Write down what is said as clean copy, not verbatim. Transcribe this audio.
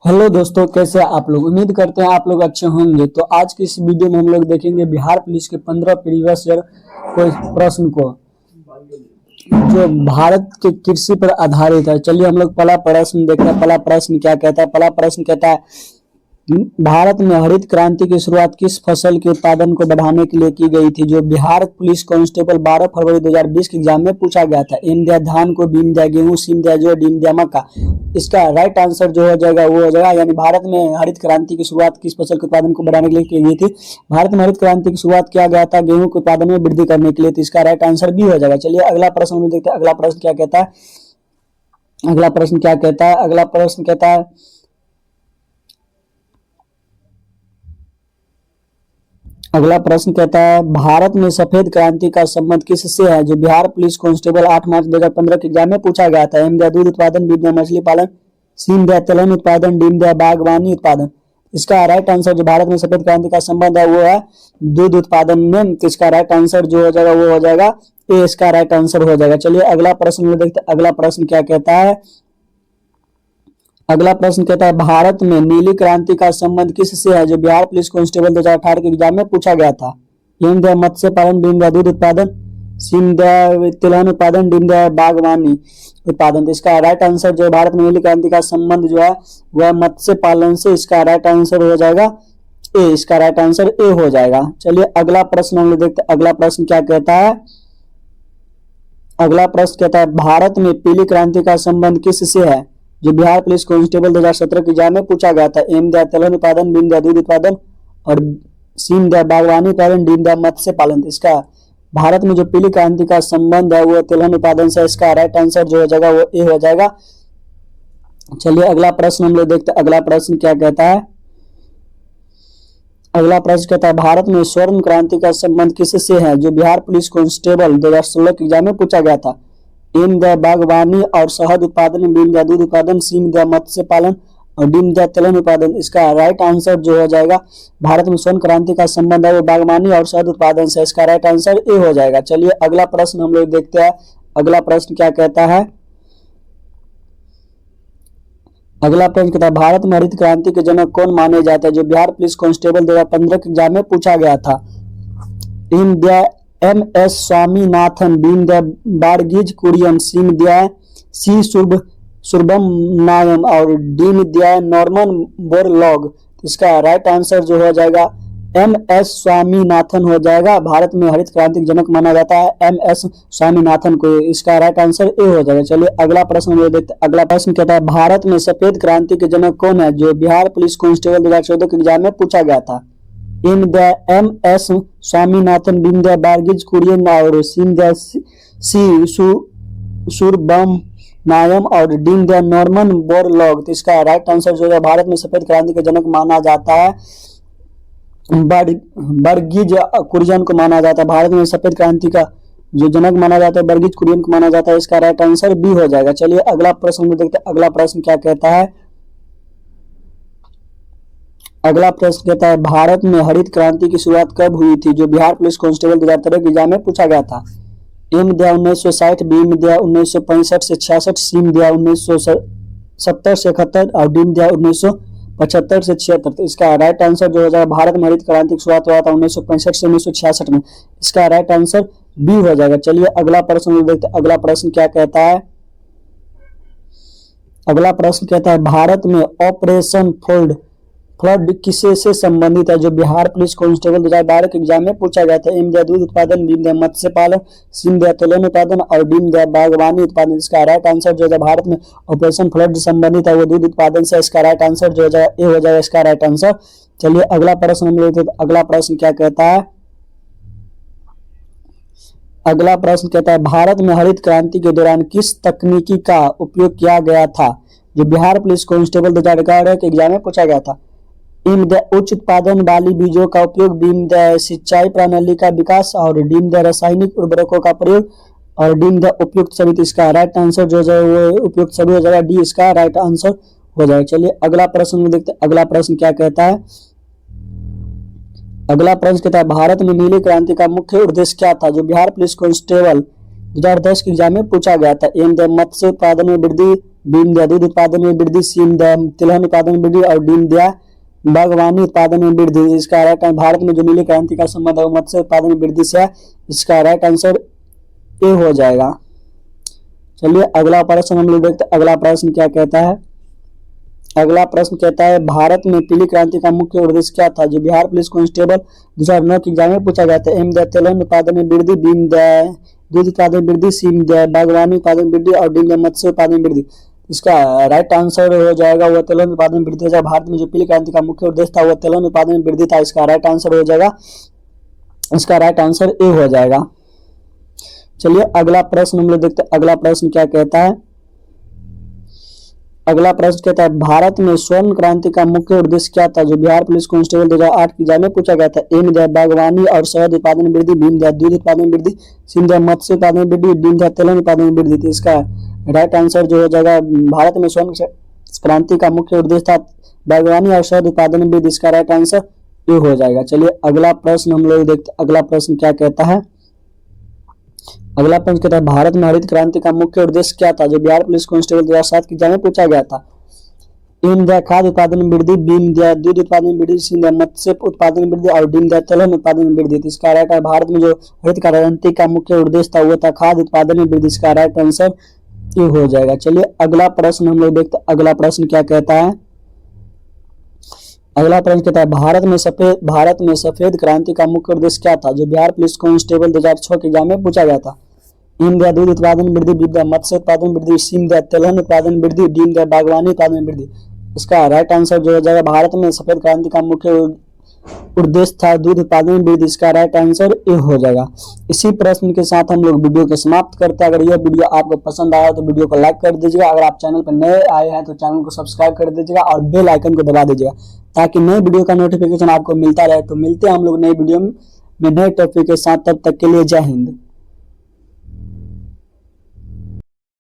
Hello दोस्तों, कैसे आप लोग। उम्मीद करते हैं आप लोग अच्छे होंगे। तो आज की इस वीडियो में हम लोग देखेंगे बिहार पुलिस के 15 प्रीवियस ईयर कोई प्रश्न को जो भारत के कृषि पर आधारित है। चलिए हम लोग पहला प्रश्न देखते हैं। पहला प्रश्न क्या कहता है। पहला प्रश्न कहता है भारत में हरित क्रांति की शुरुआत किस फसल के उत्पादन को बढ़ाने के लिए की गई थी। जो बिहार पुलिस कांस्टेबल 12 फरवरी 2020 के एग्जाम में पूछा गया था। एम दिया धान को, बीम दिया गेहूं, सीम दिया जो, डीम दिया मक्का। इसका राइट आंसर जो हो जाएगा वो हो जाएगा, यानी भारत में हरित क्रांति की शुरुआत किस फसल के उत्पादन को बढ़ाने के लिए की गई थी। भारत में हरित क्रांति की शुरुआत किया गया था गेहूं के उत्पादन में वृद्धि करने के लिए। तो इसका राइट आंसर भी हो जाएगा। चलिए अगला प्रश्न हम देखते हैं। अगला प्रश्न क्या कहता है। अगला प्रश्न क्या कहता है। अगला प्रश्न कहता है अगला प्रश्न कहता है भारत में सफेद क्रांति का संबंध किससे है। जो बिहार पुलिस कांस्टेबल 8 मार्च 2015 के एग्जाम में पूछा गया था। एम दिया दूध उत्पादन, बी दिया मछली पालन, सीम दिया तिलहन उत्पादन, डीम दिया बागवानी उत्पादन। इसका राइट आंसर जो भारत में सफेद क्रांति का संबंध है वो है दूध उत्पादन में। तो इसका राइट आंसर जो हो जाएगा वो हो जाएगा ए। इसका राइट आंसर हो जाएगा। चलिए अगला प्रश्न देखते हैं। अगला प्रश्न क्या कहता है। अगला प्रश्न कहता है भारत में नीली क्रांति का संबंध किससे है। जो बिहार पुलिस कांस्टेबल 2018 के एग्जाम में पूछा गया था। एम दिया मत्स्य पालन, बीम दिया दूध उत्पादन, सीम दिया तिलहन उत्पादन, डीम दिया बागवानी उत्पादन। तो इसका राइट आंसर जो भारत में नीली क्रांति का संबंध जो है वह मत्स्य पालन से। इसका राइट आंसर हो जाएगा ए। इसका राइट आंसर ए हो जाएगा। चलिए अगला प्रश्न हम लोग देखते हैं। अगला प्रश्न क्या कहता है। अगला प्रश्न कहता है भारत में पीली क्रांति का संबंध किससे है। जो बिहार पुलिस कांस्टेबल 2017 के एग्जाम में पूछा गया था। एम दिया तिलहन उत्पादन, बीम दिया दूध उत्पादन और सीम दिया बागवानी उत्पादन, डीम दिया मत्स्य पालन। इसका भारत में जो पीली क्रांति का संबंध है वो तिलहन उत्पादन से। इसका राइट आंसर जो हो जाएगा वो ए हो जाएगा। चलिए अगला प्रश्न हम लोग देखते हैं। अगला प्रश्न क्या कहता है। अगला प्रश्न कहता है भारत में स्वर्ण क्रांति का संबंध किससे है। जो बिहार पुलिस कांस्टेबल 2016 के एग्जाम में पूछा गया था। एम दिया बागवानी और शहद उत्पादन, बीम दिया दूध उत्पादन, सीम दिया मत्स्य पालन और डीम दिया तिलहन उत्पादन। इसका राइट आंसर जो हो जाएगा भारत में स्वर्ण क्रांति का संबंध है वो बागवानी और शहद उत्पादन से। इसका राइट आंसर ए हो जाएगा। चलिए अगला प्रश्न हम लोग देखते हैं। अगला प्रश्न क्या कहता है। अगला प्रश्न कहता है भारत में हरित क्रांति के जनक कौन माने जाते हैं। जो बिहार पुलिस कांस्टेबल 2015 के एग्जाम में पूछा गया था। एम दिया एम एस स्वामीनाथन, बीम दिया बारगीज कुरियन, सीम दिया सी सुरभम नायम और डीम दिया नॉर्मन बोरलॉग। इसका राइट आंसर जो हो जाएगा एम एस स्वामीनाथन हो जाएगा। भारत में हरित क्रांति जनक माना जाता है एम एस स्वामीनाथन को। इसका राइट आंसर ए हो जाएगा। चलिए अगला प्रश्न देखते हैं। अगला प्रश्न कहता है भारत में सफेद क्रांति के जनक कौन है। जो बिहार पुलिस कांस्टेबल 2014 के एग्जाम में पूछा गया था। एम दिया एम एस स्वामीनाथन, बीम दिया बारगीज कुरियन और सीम दिया सी सुरबम नायम और डीम दिया नॉर्मन बोरलॉग। तो इसका राइट आंसर जो है भारत में सफेद क्रांति के जनक माना जाता है बरगीज कुरियन को माना जाता है। भारत में सफेद क्रांति का जो जनक माना जाता है बरगीज कुरियन को माना जाता है। इसका राइट आंसर बी हो जाएगा। चलिए अगला प्रश्न देखते हैं। अगला प्रश्न क्या कहता है। अगला प्रश्न कहता है भारत में हरित क्रांति की शुरुआत कब हुई थी। जो बिहार पुलिस कांस्टेबल 2013 के एग्जाम में पूछा गया था। एम दिया 1960, बीम दिया 1965 से 66, सीम दिया 1970 से 71 और डीम दिया 1975 से 76। तो इसका राइट आंसर जो हो जाएगा भारत में हरित क्रांति की शुरुआत हुआ था 1965 से 1966 में। इसका राइट आंसर बी हो जाएगा। चलिए अगला प्रश्न देखते हैं। अगला प्रश्न क्या कहता है। अगला प्रश्न कहता है भारत में ऑपरेशन फ्लड किसे से संबंधित है। जो बिहार पुलिस कांस्टेबल 2012 के एग्जाम में पूछा गया था। एम दिया दूध उत्पादन, बीम दिया मत्स्य पालन, सीम दिया तिलहन उत्पादन और डीम दिया बागवानी उत्पादन। इसका राइट आंसर जो है भारत में ऑपरेशन फ्लड संबंधित है वो दूध उत्पादन से। इसका राइट आंसर जो हो जाएगा ए हो जाएगा। इसका राइट आंसर। चलिए अगला प्रश्न हम लेते हैं। अगला प्रश्न क्या कहता है। अगला प्रश्न कहता है भारत में हरित क्रांति के दौरान किस तकनीकी का उपयोग किया गया था। जो बिहार पुलिस कांस्टेबल 2011 के एग्जाम में पूछा गया था। एम दिया उच्च उत्पादन वाली बीजों का उपयोग, बीम दिया सिंचाई प्रणाली का विकास और डीम दिया रासायनिक उर्वरकों का प्रयोग और डीम दिया उपयुक्त सभी। तो इसका राइट आंसर जो है वो उपयुक्त सभी हो जाएगा। डी इसका राइट आंसर हो जाएगा। चलिए अगला प्रश्न देखते हैं। अगला प्रश्न क्या कहता है। अगला प्रश्न कहता है भारत में नीली क्रांति का मुख्य उद्देश्य क्या था। जो बिहार पुलिस कांस्टेबल 2010 के एग्जाम में पूछा गया था। एम द मत्स्य उत्पादन में वृद्धि, बी इंडिया दूध उत्पादन में वृद्धि, सी इंडिया तिलहन उत्पादन में वृद्धि और डी इंडिया बागवानी उत्पादन में वृद्धि। इसका राइट आंसर, भारत में जो नीली क्रांति का संबंध है वो मत्स्य उत्पादन में वृद्धि से है। इसका राइट आंसर ए हो जाएगा। चलिए अगला प्रश्न हम लोग देखते हैं। अगला प्रश्न क्या कहता है? अगला प्रश्न कहता है भारत में पीली क्रांति का मुख्य उद्देश्य क्या था? जो बिहार पुलिस कांस्टेबल 2009 के एग्जाम में पूछा गया था। एम द तिलहन उत्पादन में वृद्धि, बी द दूध उत्पादन में वृद्धि, सी द बागवानी उत्पादन में वृद्धि और डी द मत्स्य उत्पादन में वृद्धि। इसका राइट आंसर हो जाएगा वह तिलहन उत्पादन में वृद्धि हो जाएगा। भारत में जो पीली क्रांति का मुख्य उद्देश्य था वह तिलहन उत्पादन में वृद्धि था। इसका राइट आंसर हो जाएगा, इसका राइट आंसर ए हो जाएगा। चलिए अगला प्रश्न हम लोग देखते हैं। अगला प्रश्न क्या कहता है? अगला प्रश्न कहता है भारत में स्वर्ण क्रांति का मुख्य उद्देश्य क्या था? जो बिहार पुलिस कांस्टेबल 2008 के एग्जाम में पूछा गया था। एम द बागवानी और शहद उत्पादन में वृद्धि, बी द दूध उत्पादन में वृद्धि, सी द मत्स्य उत्पादन में वृद्धि, डी द तिलहन उत्पादन में वृद्धि। तो इसका राइट आंसर जो हो जाएगा भारत में स्वर्ण क्रांति का मुख्य उद्देश्य था बागवानी और शहद उत्पादन में वृद्धि। इसका राइट आंसर ये हो जाएगा। चलिए अगला प्रश्न हम लोग देखते हैं। अगला प्रश्न क्या कहता है? अगला प्रश्न कहता है भारत में हरित क्रांति का मुख्य उद्देश्य क्या था? जो बिहार पुलिस कांस्टेबल 2007 के एग्जाम में पूछा गया था। एम द खाद्य उत्पादन में वृद्धि, बी द दूध उत्पादन में वृद्धि, सी द मत्स्य उत्पादन में वृद्धि और डी द तिलहन उत्पादन में वृद्धि। इसका राइट है भारत में जो हरित क्रांति का मुख्य उद्देश्य था वो था खाद्य उत्पादन में वृद्धि। इसका राइट आंसर ये हो जाएगा। चलिए अगला प्रश्न हम लोग देखते हैं। अगला प्रश्न क्या कहता है? अगला प्रश्न कहता है भारत में सफेद क्रांति का मुख्य उद्देश्य क्या था? जो बिहार पुलिस कांस्टेबल 2006 के एग्जाम में पूछा गया था। एम द दूध उत्पादन वृद्धि, बी द मत्स्य उत्पादन वृद्धि, सी द तिलहन उत्पादन वृद्धि, डी द बागवानी उत्पादन वृद्धि। इसका राइट आंसर जो हो जाएगा भारत में सफेद क्रांति का मुख्य उद्देश्य था दूध उत्पादन में वृद्धि। इसका राइट आंसर ए हो जाएगा। इसी प्रश्न के साथ हम लोग वीडियो को समाप्त करते हैं। अगर यह वीडियो आपको पसंद आया तो वीडियो को लाइक कर दीजिएगा। अगर आप चैनल पर नए आए हैं तो चैनल को सब्सक्राइब कर दीजिएगा और बेल आइकन को दबा दीजिएगा ताकि नए वीडियो का नोटिफिकेशन आपको मिलता रहे। तो मिलते हैं हम लोग नए वीडियो में नए टॉपिक के साथ। तब तक के लिए जय हिंद।